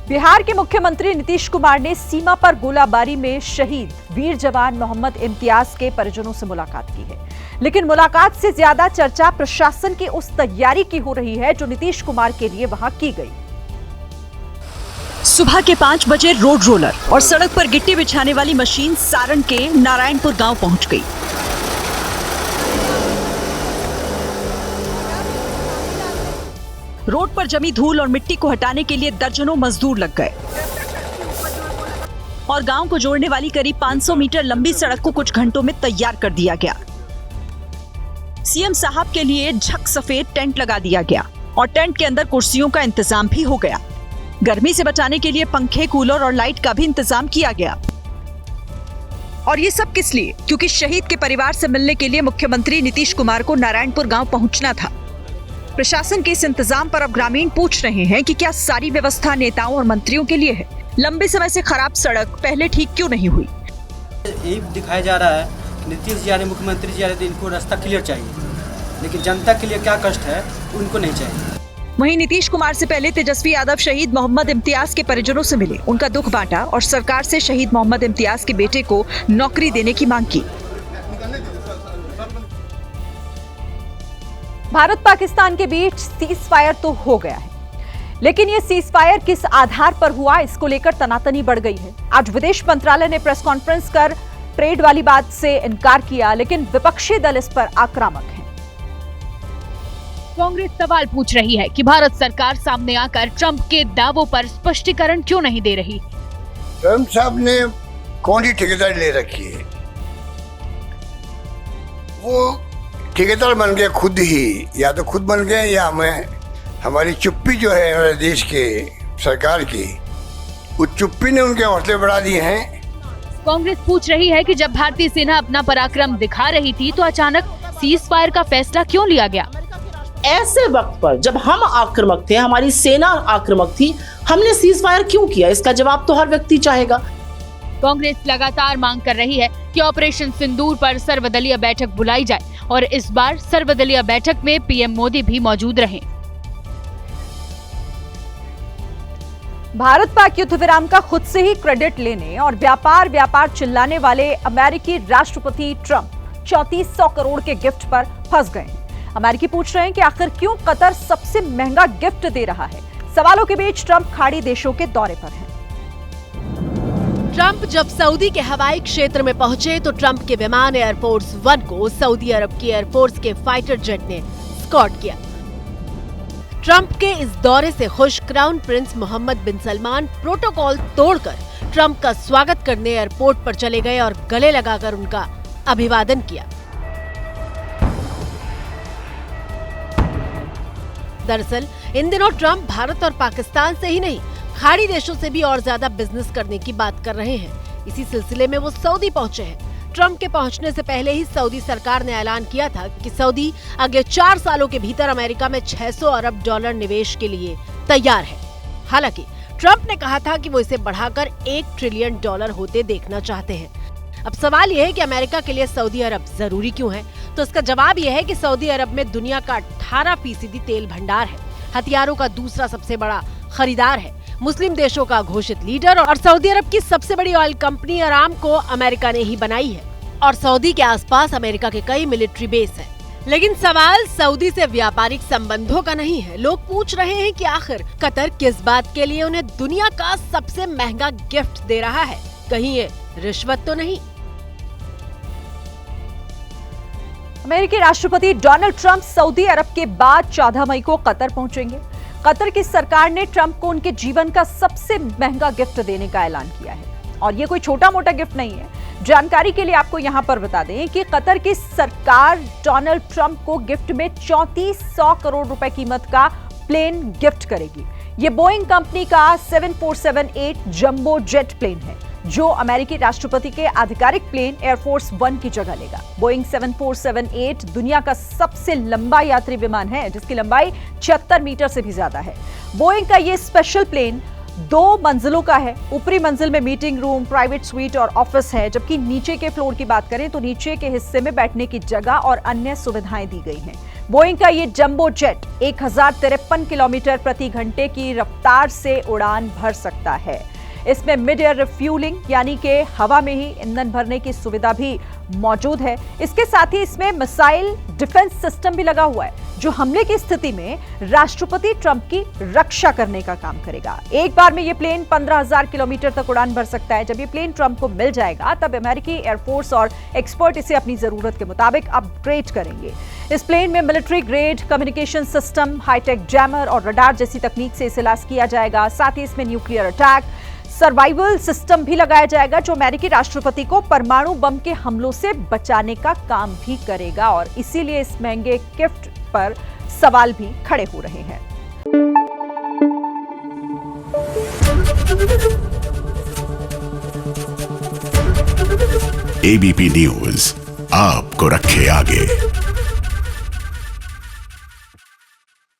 बिहार के मुख्यमंत्री नीतीश कुमार ने सीमा पर गोलाबारी में शहीद वीर जवान मोहम्मद इम्तियाज के परिजनों से मुलाकात की है। लेकिन मुलाकात से ज्यादा चर्चा प्रशासन की उस तैयारी की हो रही है जो नीतीश कुमार के लिए वहां की गई। सुबह के 5 बजे रोड रोलर और सड़क पर गिट्टी बिछाने वाली मशीन सारण के नारायणपुर गांव पहुंच गई। रोड पर जमी धूल और मिट्टी को हटाने के लिए दर्जनों मजदूर लग गए और गांव को जोड़ने वाली करीब 500 मीटर लंबी सड़क को कुछ घंटों में तैयार कर दिया गया। सीएम साहब के लिए झक सफेद टेंट लगा दिया गया और टेंट के अंदर कुर्सियों का इंतजाम भी हो गया। गर्मी से बचाने के लिए पंखे, कूलर और लाइट का भी इंतजाम किया गया। और ये सब किस लिए? क्योंकि शहीद के परिवार से मिलने के लिए मुख्यमंत्री नीतीश कुमार को नारायणपुर गांव पहुंचना था। प्रशासन के इस इंतजाम पर अब ग्रामीण पूछ रहे हैं कि क्या सारी व्यवस्था नेताओं और मंत्रियों के लिए है? लंबे समय से खराब सड़क पहले ठीक क्यों नहीं हुई? यही दिखाया जा रहा है नीतीश जी आ रहे, मुख्यमंत्री जी आ रहे, तो इनको रास्ता क्लियर चाहिए, लेकिन जनता के लिए क्या कष्ट है उनको नहीं चाहिए। वहीं नीतीश कुमार से पहले तेजस्वी यादव शहीद मोहम्मद इम्तियाज के परिजनों से मिले, उनका दुख बांटा और सरकार से शहीद मोहम्मद इम्तियाज के बेटे को नौकरी देने की मांग की। भारत पाकिस्तान के बीच सीज फायर तो हो गया है, लेकिन ये सीज फायर किस आधार पर हुआ, इसको लेकर तनातनी बढ़ गई है। आज विदेश मंत्रालय ने प्रेस कॉन्फ्रेंस कर ट्रेड वाली बात से इनकार किया, लेकिन विपक्षी दल इस पर आक्रामक है। कांग्रेस सवाल पूछ रही है कि भारत सरकार सामने आकर ट्रंप के दावों पर स्पष्टीकरण क्यों नहीं दे रही। ट्रंप साहब ने कौन सी ठेकेदारी ले रखी है? वो ठेकेदार बन गए खुद ही, या तो खुद बन गए या हमारी चुप्पी जो है हमारे देश के सरकार की, उस चुप्पी ने उनके हौसले बढ़ा दिए हैं। कांग्रेस पूछ रही है कि जब भारतीय सेना अपना पराक्रम दिखा रही थी तो अचानक सीज फायर का फैसला क्यों लिया गया? ऐसे वक्त पर जब हम आक्रामक थे, हमारी सेना आक्रामक थी, हमने सीज फायर क्यों किया? इसका जवाब तो हर व्यक्ति चाहेगा। कांग्रेस लगातार मांग कर रही है कि ऑपरेशन सिंदूर पर सर्वदलीय बैठक बुलाई जाए और इस बार सर्वदलीय बैठक में पीएम मोदी भी मौजूद रहे। भारत पाक युद्ध विराम का खुद से ही क्रेडिट लेने और व्यापार चिल्लाने वाले अमेरिकी राष्ट्रपति ट्रंप 3400 करोड़ के गिफ्ट पर फंस गए हैं। अमेरिकी पूछ रहे हैं कि आखिर क्यों कतर सबसे महंगा गिफ्ट दे रहा है। सवालों के बीच ट्रंप खाड़ी देशों के दौरे पर हैं। ट्रंप जब सऊदी के हवाई क्षेत्र में पहुंचे तो ट्रंप के विमान एयरफोर्स 1 को सऊदी अरब की एयरफोर्स के फाइटर जेट ने स्कॉट किया। ट्रंप के इस दौरे से खुश क्राउन प्रिंस मोहम्मद बिन सलमान प्रोटोकॉल तोड़कर ट्रंप का स्वागत करने एयरपोर्ट पर चले गए और गले लगाकर उनका अभिवादन किया। दरअसल इन दिनों ट्रंप भारत और पाकिस्तान से ही नहीं, खाड़ी देशों से भी और ज्यादा बिजनेस करने की बात कर रहे हैं। इसी सिलसिले में वो सऊदी पहुंचे हैं। ट्रंप के पहुंचने से पहले ही सऊदी सरकार ने ऐलान किया था कि सऊदी अगले 4 सालों के भीतर अमेरिका में 600 अरब डॉलर निवेश के लिए तैयार है। हालांकि ट्रंप ने कहा था कि वो इसे बढ़ाकर 1 ट्रिलियन डॉलर होते देखना चाहते हैं। अब सवाल यह है कि अमेरिका के लिए सऊदी अरब जरूरी क्यों है? तो इसका जवाब यह है कि सऊदी अरब में दुनिया का 18% तेल भंडार है, हथियारों का दूसरा सबसे बड़ा खरीदार है, मुस्लिम देशों का घोषित लीडर, और सऊदी अरब की सबसे बड़ी ऑयल कंपनी अरामको अमेरिका ने ही बनाई है और सऊदी के आसपास अमेरिका के कई मिलिट्री बेस हैं। लेकिन सवाल सऊदी से व्यापारिक संबंधों का नहीं है। लोग पूछ रहे हैं कि आखिर कतर किस बात के लिए उन्हें दुनिया का सबसे महंगा गिफ्ट दे रहा है? कहीं ये रिश्वत तो नहीं? अमेरिकी राष्ट्रपति डोनाल्ड ट्रंप सऊदी अरब के बाद 14 मई को कतर पहुंचेंगे। कतर की सरकार ने ट्रंप को उनके जीवन का सबसे महंगा गिफ्ट देने का ऐलान किया है और ये कोई छोटा मोटा गिफ्ट नहीं है। जानकारी के लिए आपको यहां पर बता दें कि कतर की सरकार डोनाल्ड ट्रंप को गिफ्ट में 3400 करोड़ रुपए कीमत का प्लेन गिफ्ट करेगी। ये बोइंग कंपनी का 7478 जंबो जेट प्लेन है जो अमेरिकी राष्ट्रपति के आधिकारिक प्लेन एयरफोर्स 1 की जगह लेगा। बोइंग 7478 दुनिया का सबसे लंबा यात्री विमान है जिसकी लंबाई 76 मीटर से भी ज्यादा है। बोइंग का ये स्पेशल प्लेन 2 मंजिलों का है। ऊपरी मंजिल में मीटिंग रूम, प्राइवेट स्वीट और ऑफिस है, जबकि नीचे के फ्लोर की बात करें तो नीचे के हिस्से में बैठने की जगह और अन्य सुविधाएं दी गई हैं। बोइंग का ये जंबो जेट 1053 किलोमीटर प्रति घंटे की रफ्तार से उड़ान भर सकता है। इसमें मिड एयर रिफ्यूलिंग यानी कि हवा में ही ईंधन भरने की सुविधा भी मौजूद है। इसके साथ ही इसमें मिसाइल डिफेंस सिस्टम भी लगा हुआ है, जो हमले की स्थिति में राष्ट्रपति ट्रंप की रक्षा करने का काम करेगा। एक बार में ये प्लेन 15,000 किलोमीटर तक उड़ान भर सकता है। जब ये प्लेन ट्रंप को मिल जाएगा तब अमेरिकी एयरफोर्स और एक्सपर्ट इसे अपनी जरूरत के मुताबिक अपग्रेड करेंगे। इस प्लेन में military grade communication system, hi tech jammer और रडार जैसी तकनीक से इसे लैस किया जाएगा। साथ ही इसमें न्यूक्लियर अटैक सर्वाइवल सिस्टम भी लगाया जाएगा, जो अमेरिकी राष्ट्रपति को परमाणु बम के हमलों से बचाने का काम भी करेगा। और इसीलिए इस महंगे गिफ्ट पर सवाल भी खड़े हो रहे हैं। एबीपी न्यूज आपको रखे आगे।